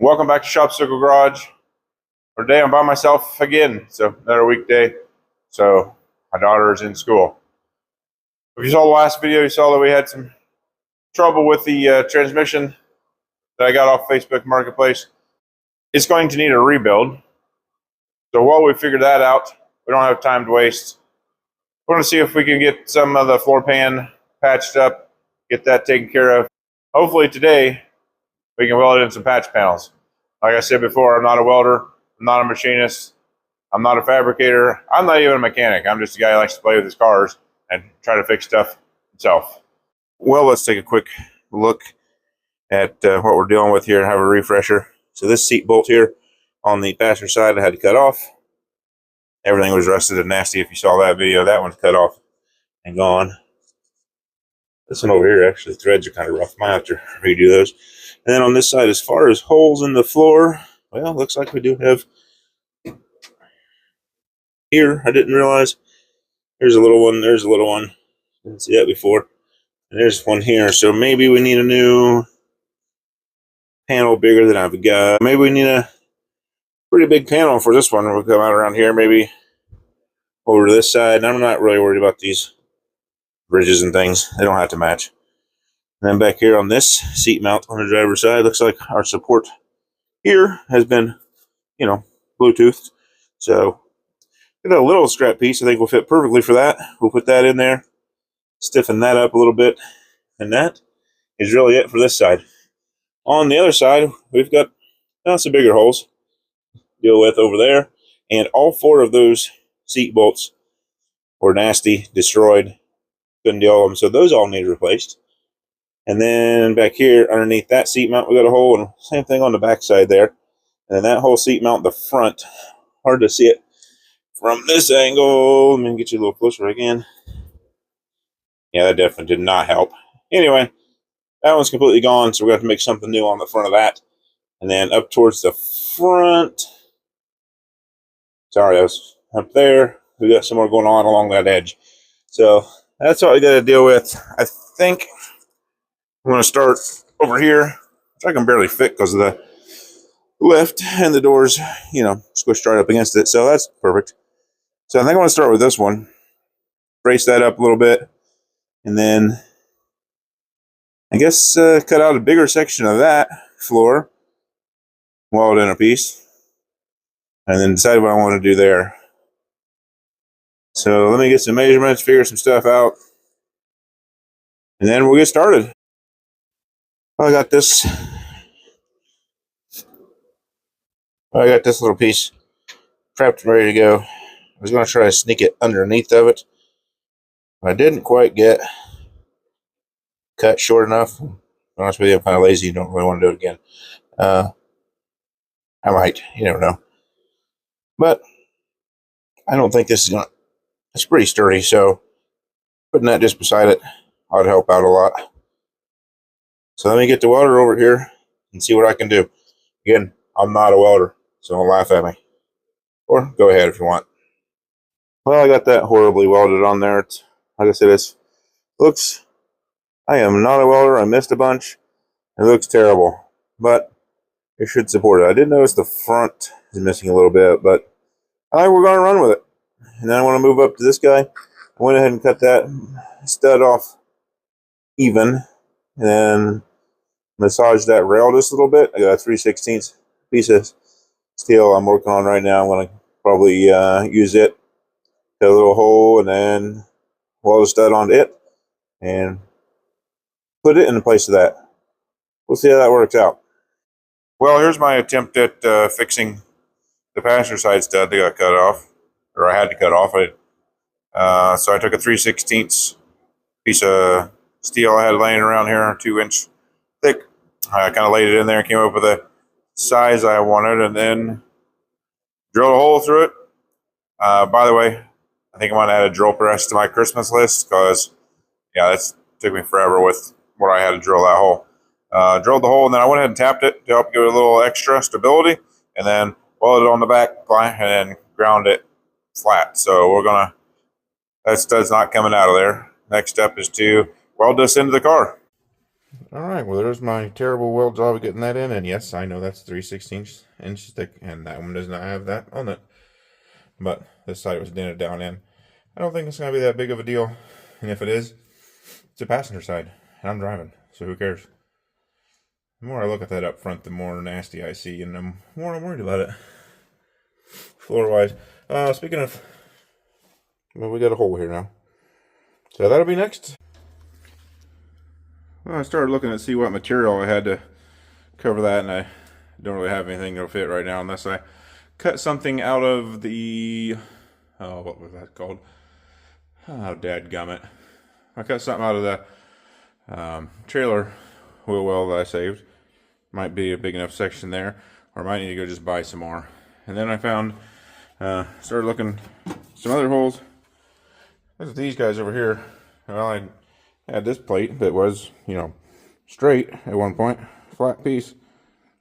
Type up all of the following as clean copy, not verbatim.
Welcome back to Shop Circle Garage. Today I'm by myself again, so another weekday. So my daughter is in school. If you saw the last video, you saw that we had some trouble with the transmission that I got off Facebook Marketplace. It's going to need a rebuild. So while we figure that out, we don't have time to waste. We're going to see if we can get some of the floor pan patched up, get that taken care of. Hopefully today we can weld in some patch panels. Like I said before, I'm not a welder, I'm not a machinist, I'm not a fabricator, I'm not even a mechanic. I'm just a guy who likes to play with his cars and try to fix stuff himself. Well, let's take a quick look at what we're dealing with here and have a refresher. So this seat bolt here on the passenger side I had to cut off. Everything was rusted and nasty. If you saw that video, that one's cut off and gone. This one over here, actually, the threads are kind of rough. Might have to redo those. And then on this side, as far as holes in the floor, well, looks like we do have here. I didn't realize. There's a little one. There's a little one. Didn't see that before. And there's one here. So maybe we need a new panel bigger than I've got. Maybe we need a pretty big panel for this one. We'll come out around here, maybe over to this side. And I'm not really worried about these bridges and things. They don't have to match. And then back here on this seat mount on the driver's side, looks like our support here has been, Bluetoothed. So got a little scrap piece I think will fit perfectly for that. We'll put that in there, stiffen that up a little bit, and that is really it for this side. On the other side, we've got some bigger holes to deal with over there, and all four of those seat bolts were nasty, destroyed, couldn't deal with them, so those all need replaced. And then back here underneath that seat mount, we got a hole, and same thing on the back side there. And then that whole seat mount, the front, hard to see it from this angle. Let me get you a little closer again. Yeah, that definitely did not help. Anyway, that one's completely gone, so we're going to have to make something new on the front of that. And then up towards the front, sorry, I was up there. We got some more going on along that edge. So that's what we got to deal with. I think I'm going to start over here, which I can barely fit because of the lift and the doors, squished right up against it. So that's perfect. So I think I want to start with this one, brace that up a little bit, and then I guess cut out a bigger section of that floor, weld in a piece, and then decide what I want to do there. So let me get some measurements, figure some stuff out, and then we'll get started. I got this little piece prepped and ready to go. I was going to try to sneak it underneath of it, but I didn't quite get cut short enough. To be honest with you, I'm kind of lazy. Don't really want to do it again. I might. You never know. But I don't think this is going to... It's pretty sturdy, so putting that just beside it ought to help out a lot. So let me get the welder over here and see what I can do. Again, I'm not a welder, so don't laugh at me. Or go ahead if you want. Well, I got that horribly welded on there. Like I said, it looks... I am not a welder. I missed a bunch. It looks terrible, but it should support it. I did notice the front is missing a little bit, but I think we're going to run with it. And then I want to move up to this guy. I went ahead and cut that stud off even, and then massage that rail just a little bit. I got a 3/16 piece of steel I'm working on right now. I'm going to probably use it, cut a little hole, and then weld a stud onto it, and put it in the place of that. We'll see how that works out. Well, here's my attempt at fixing the passenger side stud that got cut off, or I had to cut off. So I took a 3/16 piece of steel I had laying around here, 2-inch thick. I kind of laid it in there and came up with a size I wanted, and then drilled a hole through it. By the way, I think I'm going to add a drill press to my Christmas list because, yeah, that took me forever with where I had to drill that hole. Drilled the hole, and then I went ahead and tapped it to help give it a little extra stability, and then welded it on the back and then ground it flat. So that stud's not coming out of there. Next step is to weld this into the car. Alright, well there's my terrible weld job of getting that in, and yes, I know that's 3/16 inches thick, and that one does not have that on it. But this side was dented down in. I don't think it's going to be that big of a deal, and if it is, it's a passenger side, and I'm driving, so who cares? The more I look at that up front, the more nasty I see, and the more I'm worried about it. Floor-wise. Speaking of... Well, we got a hole here now. So that'll be next. Well, I started looking to see what material I had to cover that, and I don't really have anything that'll fit right now unless I cut something out of the... Oh, what was that called? Oh, dadgummit. I cut something out of the trailer wheel well that I saved. Might be a big enough section there, or I might need to go just buy some more. And then I found, started looking some other holes. Look at these guys over here. Well, I had this plate that was, you know, straight at one point, flat piece.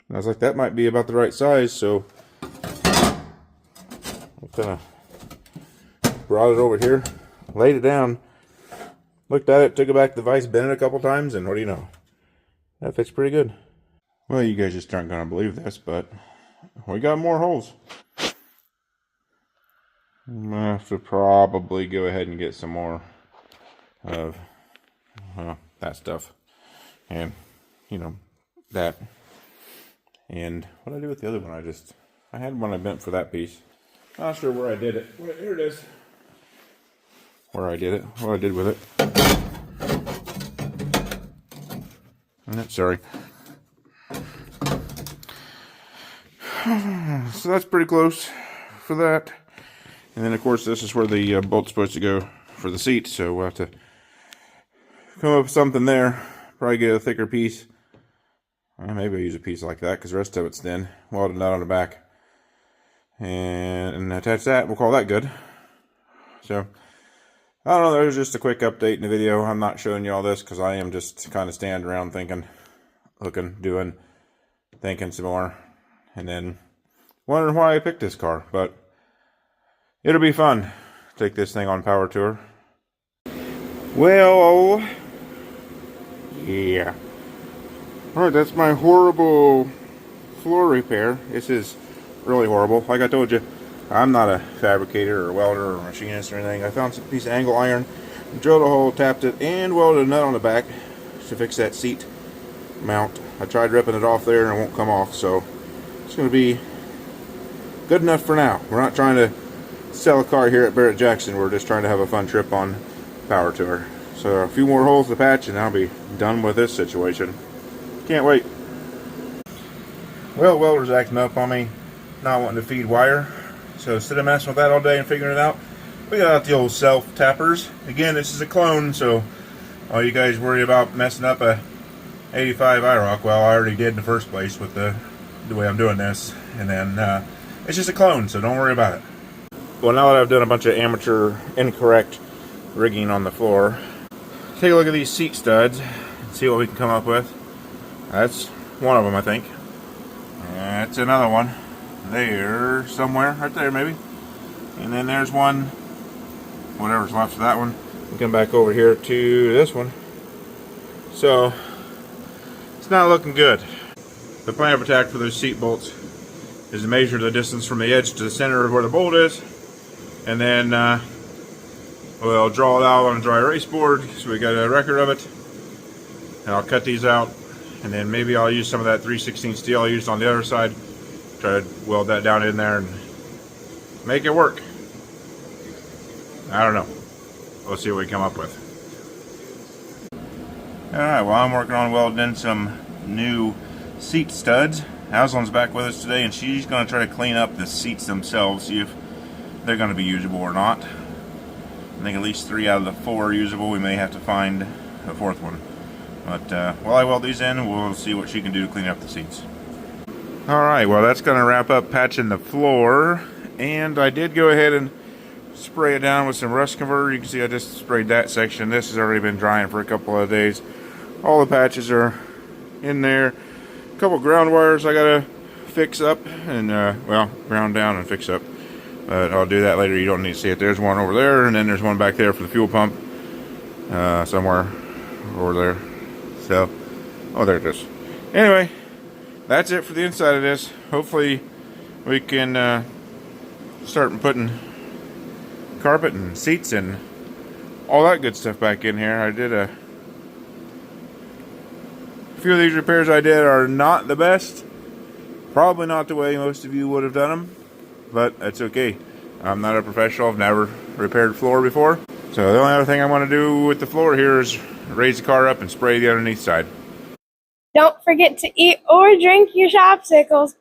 And I was like, that might be about the right size, so I kind of brought it over here, laid it down, looked at it, took it back to the vise, bent it a couple times, and what do you know? That fits pretty good. Well, you guys just aren't going to believe this, but we got more holes. I'm going to have to probably go ahead and get some more of that stuff. And, you know, that. And what did I do with the other one? I had one I bent for that piece. Not sure where I did it. Here it is. Where I did it. What I did with it. Sorry. So that's pretty close for that. And then, of course, this is where the bolt's supposed to go for the seat. So we'll have to come up with something there. Probably get a thicker piece. Maybe I'll use a piece like that because the rest of it's thin. Welded that on the back. And attach that. We'll call that good. So, I don't know. There was just a quick update in the video. I'm not showing you all this because I am just kind of standing around thinking, looking, doing, thinking some more. And then wondering why I picked this car. But it'll be fun to take this thing on Power Tour. Well, yeah. Alright, that's my horrible floor repair. This is really horrible. Like I told you, I'm not a fabricator or welder or machinist or anything. I found some piece of angle iron, drilled a hole, tapped it, and welded a nut on the back to fix that seat mount. I tried ripping it off there and it won't come off, so it's going to be good enough for now. We're not trying to sell a car here at Barrett Jackson. We're just trying to have a fun trip on Power Tour. So a few more holes to patch and I'll be done with this situation. Can't wait. Well, welder's acting up on me, not wanting to feed wire. So instead of messing with that all day and figuring it out, we got out the old self tappers. Again, this is a clone, so all you guys worry about messing up a 85 IROC, well, I already did in the first place with the way I'm doing this. And then it's just a clone, so don't worry about it. Well, now that I've done a bunch of amateur incorrect rigging on the floor, take a look at these seat studs and see what we can come up with. That's one of them, I think. That's another one. There, somewhere, right there maybe. And then there's one, whatever's left of that one. We come back over here to this one. So, it's not looking good. The plan of attack for those seat bolts is to measure the distance from the edge to the center of where the bolt is. And then we'll draw it out on a dry erase board so we got a record of it. And I'll cut these out. And then maybe I'll use some of that 3/16 steel I used on the other side. Try to weld that down in there and make it work. I don't know. We'll see what we come up with. Alright, well, I'm working on welding in some new seat studs. Aslan's back with us today and she's going to try to clean up the seats themselves, see if they're going to be usable or not. I think at least 3 out of the 4 are usable. We may have to find a 4th one. But while I weld these in, we'll see what she can do to clean up the seats. Alright, well that's going to wrap up patching the floor. And I did go ahead and spray it down with some rust converter. You can see I just sprayed that section. This has already been drying for a couple of days. All the patches are in there. A couple ground wires I got to fix up and, well, ground down and fix up. But I'll do that later. You don't need to see it. There's one over there, and then there's one back there for the fuel pump. Somewhere over there. So, Oh, there it is. Anyway, that's it for the inside of this. Hopefully we can start putting carpet and seats and all that good stuff back in here. I did a few of these repairs I did are not the best. Probably not the way most of you would have done them, but that's okay. I'm not a professional. I've never repaired floor before. So the only other thing I want to do with the floor here is raise the car up and spray the underneath side. Don't forget to eat or drink your shopsicles.